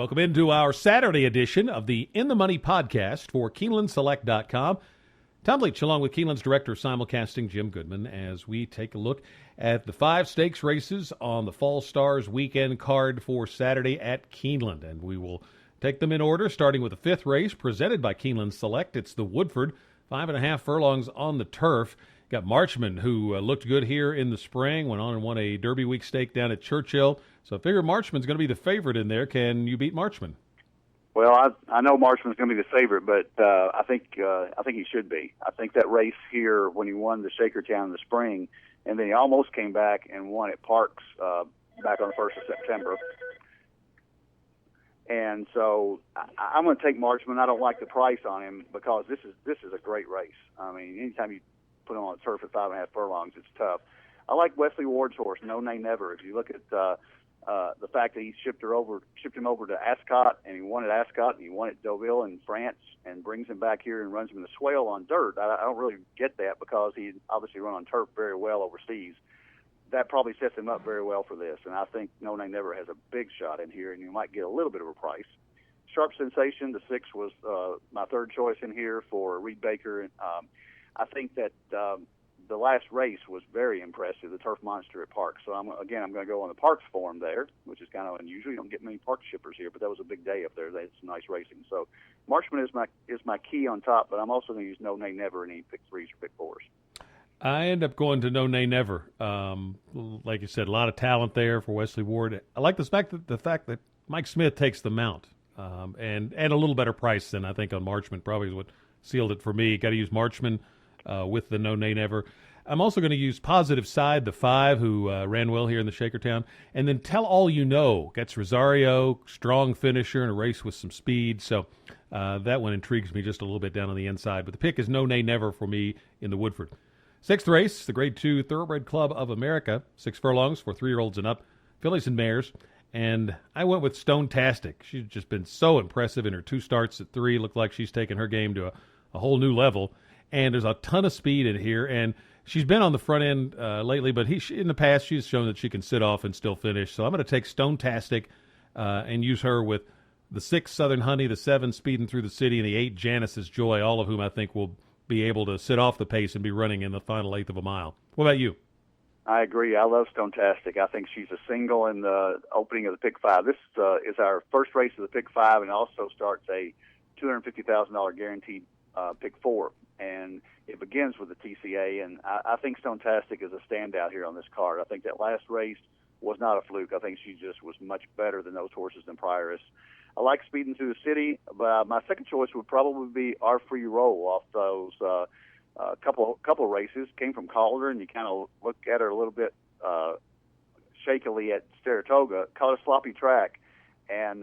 Welcome into our Saturday edition of the In the Money podcast for KeenelandSelect.com. Tom Leach, along with Keeneland's director of simulcasting, Jim Goodman, as we take a look at the 5 stakes races on the Fall Stars weekend card for Saturday at Keeneland. And we will take them in order, starting with the 5th race presented by Keeneland Select. It's the Woodford, 5.5 furlongs on the turf. Got Marchman, who looked good here in the spring, went on and won a Derby Week stake down at Churchill. So I figure Marchman's going to be the favorite in there. Can you beat Marchman? Well, I know Marchman's going to be the favorite, but I think he should be. I think that race here when he won the Shakertown in the spring, and then he almost came back and won at Parks back on the 1st of September. And so I'm going to take Marchman. I don't like the price on him because this is a great race. I mean, anytime you put him on a turf at 5.5 furlongs, it's tough. I like Wesley Ward's horse, No Nay Never. If you look at the fact that he shipped him over to Ascot, and he won at Ascot, and he won at Deauville in France, and brings him back here and runs him in the swale on dirt. I don't really get that because he obviously run on turf very well overseas. That probably sets him up very well for this, and I think No Nay Never has a big shot in here, and you might get a little bit of a price. Sharp Sensation, the 6, was my third choice in here for Reed Baker. I think that the last race was very impressive, the Turf Monster at Parks. So I'm going to go on the Parks form there, which is kind of unusual. You don't get many Park shippers here, but that was a big day up there. They had some nice racing. So Marchman is my key on top, but I'm also going to use No Nay Never in any pick 3s or pick 4s. I end up going to No Nay Never. Like you said, a lot of talent there for Wesley Ward. I like the fact that Mike Smith takes the mount, and a little better price than I think on Marchman probably is what sealed it for me. Got to use Marchman with the No Nay Never. I'm also going to use Positive Side, the 5, who ran well here in the Shakertown. And then Tell All You Know. Gets Rosario, strong finisher in a race with some speed. So that one intrigues me just a little bit down on the inside. But the pick is No Nay Never for me in the Woodford. 6th race, the Grade 2 Thoroughbred Club of America. 6 furlongs for 3-year-olds and up. Fillies and mares. And I went with Stone-tastic. She's just been so impressive in her 2 starts at 3. Looked like she's taken her game to a whole new level. And there's a ton of speed in here. And she's been on the front end lately, but in the past she's shown that she can sit off and still finish. So I'm going to take Stone-tastic and use her with the 6 Southern Honey, the 7 Speeding Through the City, and the 8 Janice's Joy, all of whom I think will be able to sit off the pace and be running in the final 1/8 of a mile. What about you? I agree. I love Stone-tastic. I think she's a single in the opening of the Pick 5. This is our first race of the Pick 5, and also starts a $250,000 guaranteed Pick 4. And it begins with the TCA, and I think Stone-tastic is a standout here on this card. I think that last race was not a fluke. I think she just was much better than those horses than Prioress. I like Speeding Through the City, but my second choice would probably be Our Free Roll off those couple races. Came from Calder, and you kind of look at her a little bit shakily at Saratoga. Caught a sloppy track, and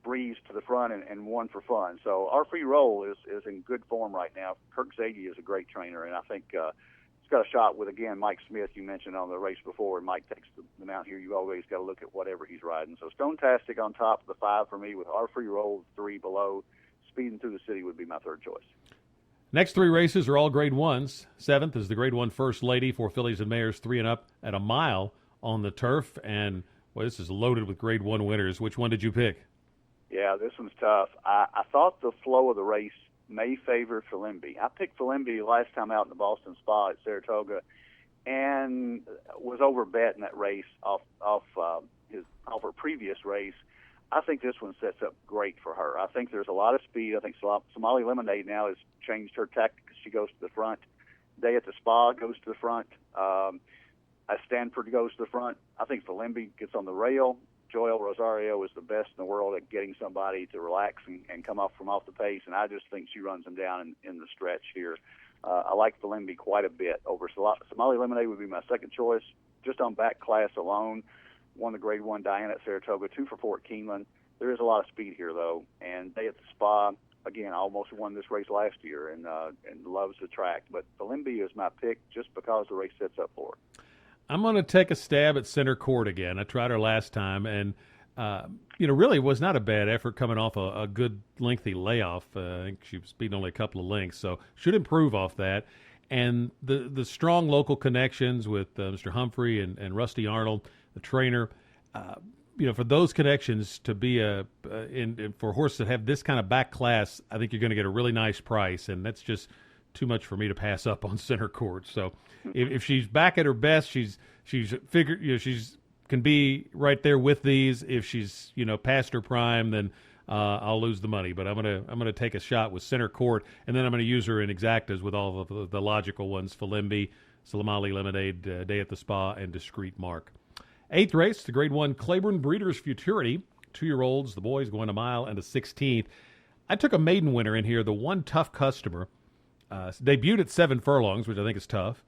breezed to the front and won for fun. So Our Free Roll is in good form right now. Kirk Zagey is a great trainer, and I think it's got a shot with, again, Mike Smith, you mentioned on the race before, and Mike takes the mount here. You always got to look at whatever he's riding. So Stone-tastic on top of the 5 for me, with Our Free Roll 3 below. Speeding Through the City would be my third choice. Next 3 races are all Grade 1s. 7th is the Grade 1 First Lady for fillies and mares 3 and up at a mile on the turf. And, well, this is loaded with Grade 1 winners. Which one did you pick? Yeah, this one's tough. I thought the flow of the race may favor Philimby. I picked Philimby last time out in the Boston Spa at Saratoga, and was overbet in that race off her previous race. I think this one sets up great for her. I think there's a lot of speed. I think Somali Lemonade now has changed her tactic. She goes to the front. Day at the Spa goes to the front. Stanford goes to the front. I think Philimby gets on the rail. Joel Rosario is the best in the world at getting somebody to relax and come off the pace, and I just think she runs them down in the stretch here. I like Philimby quite a bit over Somali Lemonade would be my second choice, just on back class alone. Won the Grade 1 Diana at Saratoga, 2 for 4 at Keeneland. There is a lot of speed here, though, and Day at the Spa, again, almost won this race last year and loves the track. But Philimby is my pick just because the race sets up for it. I'm going to take a stab at center court again. I tried her last time, and really was not a bad effort coming off a good lengthy layoff. I think she was speeding only a couple of lengths, so should improve off that. And the strong local connections with Mr. Humphrey and Rusty Arnold, the trainer, for those connections to be for horses that have this kind of back class, I think you're going to get a really nice price, and that's just too much for me to pass up on Center Court. So if she's back at her best, she's figured, she's can be right there with these. If she's past her prime, then I'll lose the money. But I'm gonna take a shot with Center Court, and then I'm gonna use her in exactas with all of the logical ones: Falimbi, Salamali Lemonade, Day at the Spa, and Discreet Mark. Eighth race, the Grade 1 Claiborne Breeders' Futurity. 2-year-olds, the boys going a mile and a 16th. I took a maiden winner in here, the One Tough Customer. Debuted at 7 furlongs, which I think is tough,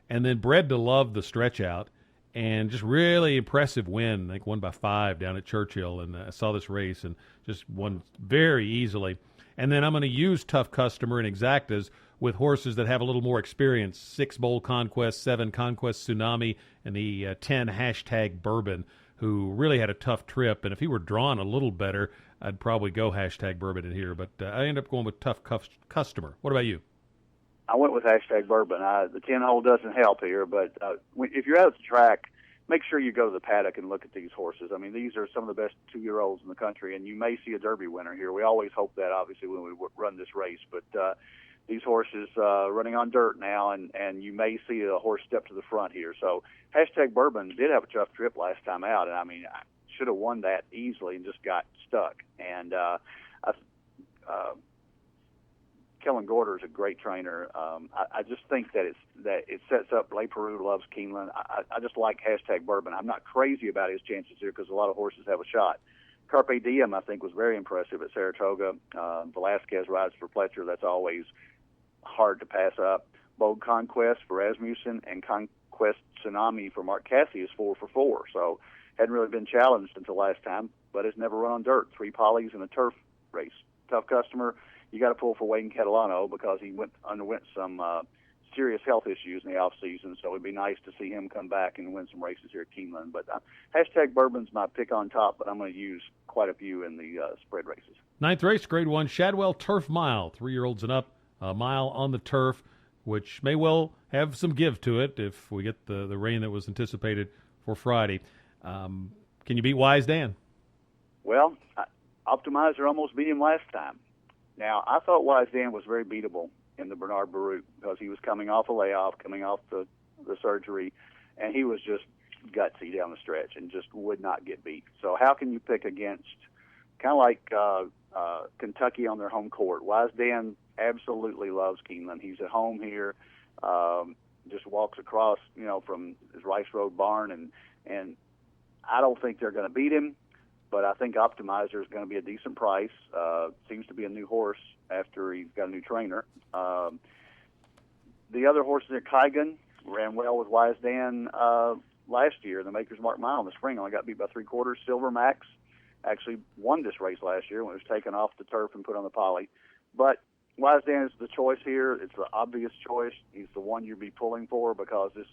and then bred to love the stretch out, and just really impressive win. I think won by 5 down at Churchill, and I saw this race and just won very easily. And then I'm going to use Tough Customer and exactas with horses that have a little more experience: 6 Bowl Conquest, 7 Conquest Tsunami, and the 10 Hashtag Bourbon, who really had a tough trip. And if he were drawn a little better, I'd probably go Hashtag Bourbon in here. But I ended up going with Tough Customer. What about you? I went with Hashtag Bourbon. The 10-hole doesn't help here, but if you're out at the track, make sure you go to the paddock and look at these horses. I mean, these are some of the best 2-year-olds in the country, and you may see a Derby winner here. We always hope that, obviously, when we run this race. But these horses running on dirt now, and you may see a horse step to the front here. So Hashtag Bourbon did have a tough trip last time out, and I mean, I should have won that easily and just got stuck. And Kellen Gorder is a great trainer. I just think that it sets up. Le Peru loves Keeneland. I just like Hashtag Bourbon. I'm not crazy about his chances here because a lot of horses have a shot. Carpe Diem, I think, was very impressive at Saratoga. Velasquez rides for Pletcher. That's always hard to pass up. Bold Conquest for Rasmussen and Conquest Tsunami for Mark Cassidy is 4 for 4. So hadn't really been challenged until last time, but has never run on dirt. 3 polys in a turf race. Tough Customer. You got to pull for Wayne Catalano because he underwent some serious health issues in the off season. So it'd be nice to see him come back and win some races here at Keeneland. But Hashtag Bourbon's my pick on top, but I'm going to use quite a few in the spread races. Ninth race, Grade 1 Shadwell Turf Mile. 3-year-olds and up, a mile on the turf, which may well have some give to it if we get the rain that was anticipated for Friday. Can you beat Wise Dan? Well, Optimizer almost beat him last time. Now, I thought Wise Dan was very beatable in the Bernard Baruch because he was coming off a layoff, coming off the surgery, and he was just gutsy down the stretch and just would not get beat. So how can you pick against kind of like Kentucky on their home court? Wise Dan absolutely loves Keeneland. He's at home here, just walks across, from his Rice Road barn, and I don't think they're going to beat him. But I think Optimizer is going to be a decent price. Seems to be a new horse after he's got a new trainer. The other horses at Kygan ran well with Wise Dan last year. The Maker's Mark Mile in the spring only got beat by 3/4. Silver Max actually won this race last year when it was taken off the turf and put on the poly. But Wise Dan is the choice here. It's the obvious choice. He's the one you'd be pulling for because this,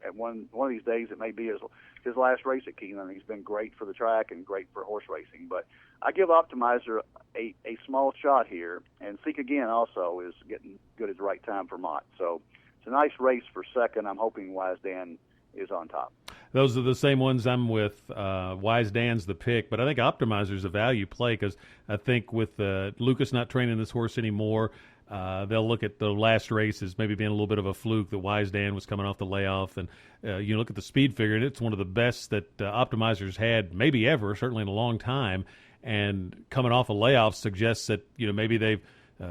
at one of these days, it may be his last race at Keeneland. He's been great for the track and great for horse racing. But I give Optimizer a small shot here, and Seek Again also is getting good at the right time for Mott. So it's a nice race for second. I'm hoping Wise Dan is on top. Those are the same ones I'm with. Wise Dan's the pick, but I think Optimizer's a value play because I think with Lucas not training this horse anymore, they'll look at the last race as maybe being a little bit of a fluke that Wise Dan was coming off the layoff. And you look at the speed figure, and it's one of the best that Optimizer's had maybe ever, certainly in a long time. And coming off a layoff suggests that, maybe they've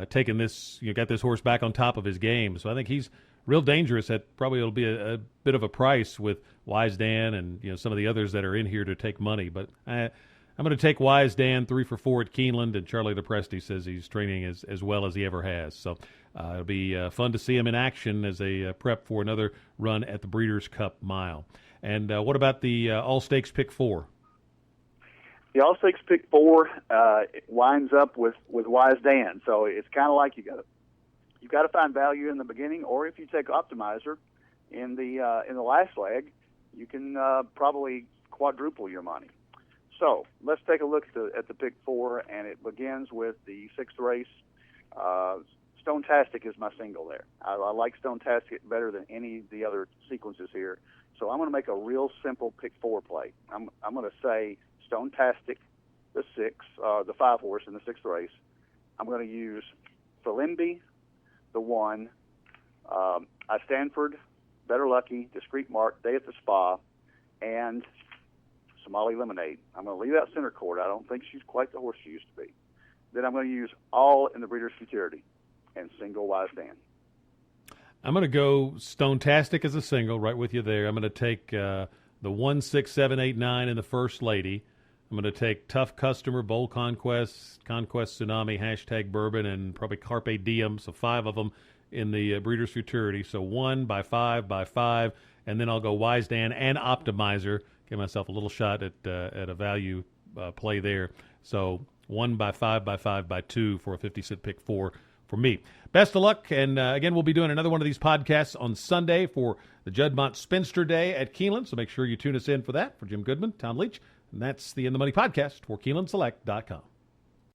taken this, got this horse back on top of his game. So I think he's real dangerous at probably it'll be a bit of a price with Wise Dan and, some of the others that are in here to take money. But I'm going to take Wise Dan 3 for 4 at Keeneland, and Charlie LePresti says he's training as well as he ever has. So it'll be fun to see him in action as a prep for another run at the Breeders' Cup Mile. And what about the All-Stakes Pick 4? The All-Stakes Pick 4 it winds up with Wise Dan. So it's kind of like you got to find value in the beginning, or if you take Optimizer in the last leg, you can probably quadruple your money. So let's take a look at the pick 4, and it begins with the 6th race. Stone-tastic is my single there. I like Stone-tastic better than any of the other sequences here. So I'm going to make a real simple pick 4 play. I'm going to say Stonetastic, the 5-horse in the 6th race. I'm going to use Philimby, the 1, I Stanford, Better Lucky, Discreet Mark, Day at the Spa, and Somali Lemonade. I'm going to leave out Center Court. I don't think she's quite the horse she used to be. Then I'm going to use all in the Breeders' Futurity and single Wise Dan. I'm going to go Stonetastic as a single, right with you there. I'm going to take the 1, 6, 7, 8, 9 in the First Lady. I'm going to take Tough Customer, Bold Conquest, Conquest Tsunami, Hashtag Bourbon, and probably Carpe Diem, so 5 of them in the Breeders' Futurity. So 1 by 5 by 5, and then I'll go Wise Dan and Optimizer. Give myself a little shot at a value play there. So 1 by 5 by 5 by 2 for a 50-cent pick 4 for me. Best of luck, and again, we'll be doing another one of these podcasts on Sunday for the Juddmonte Spinster Day at Keeneland, so make sure you tune us in for that. For Jim Goodman, Tom Leach, and that's the In the Money podcast for KeenelandSelect.com.